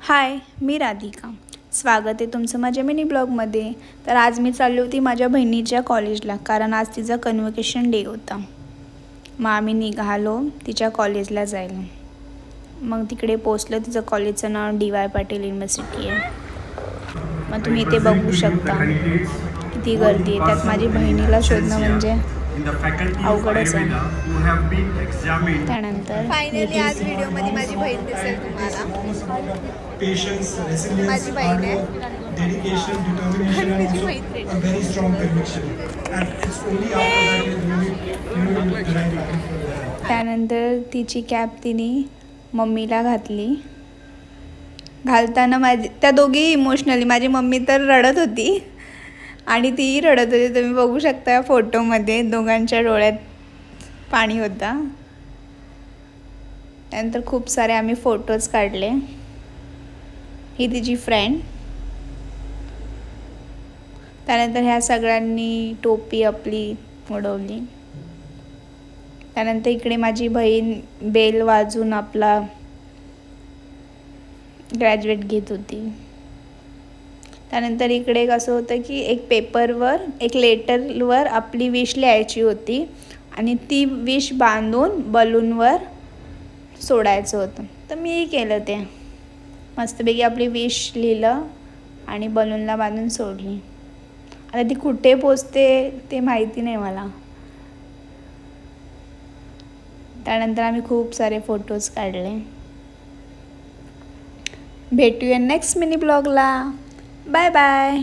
हाय, मी राधिका. स्वागत आहे तुमचं माझ्या मिनी ब्लॉगमध्ये. तर आज मी चालली होती माझ्या बहिणीच्या कॉलेजला, कारण आज तिचा कन्व्होकेशन डे होता. मग आम्ही निघालो तिच्या कॉलेजला जायला. मग तिकडे पोचलं. तिचं कॉलेजचं नाव DY पाटील युनिव्हर्सिटी आहे. मग तुम्ही इथे बघू शकता किती गर्दी आहे. त्यात माझी बहिणीला शोधणं म्हणजे अवघडच आहे. त्यानंतर फायनली आज व्हिडिओमध्ये माझी बहीण दिसेल तुम्हाला. माझी बहीण आहे. dedication, determination, and also a very strong conviction. And it's only after that you know the right attitude. त्यानंतर तिची कॅप तिने मम्मीला घातली. घालताना त्या दोघी इमोशनली, माझी मम्मी तर रडत होती आणि तीही रडत होती. तुम्ही बघू शकता फोटोमध्ये दोघांच्या डोळ्यात पाणी होता. त्यानंतर खूप सारे आम्ही फोटोज काढले. ही तिची फ्रेंड. त्यानंतर ह्या सगळ्यांनी टोपी आपली उडवली. त्यानंतर इकडे माझी बहीण बेल वाजून आपला ग्रॅज्युएट घेत होती. त्यानंतर इकडे कसं होतं की एक पेपरवर, एक लेटरवर आपली विश लिहायची होती आणि ती विश बांधून बलूनवर सोडायचं होतं. तर मी केलं ते. मस्तपैकी आपली विश लिहिलं आणि बलूनला बांधून सोडली. आता ती कुठे पोचते ते माहिती नाही मला. त्यानंतर आम्ही खूप सारे फोटोज काढले. भेटूया नेक्स्ट मिनी ब्लॉगला. Bye bye.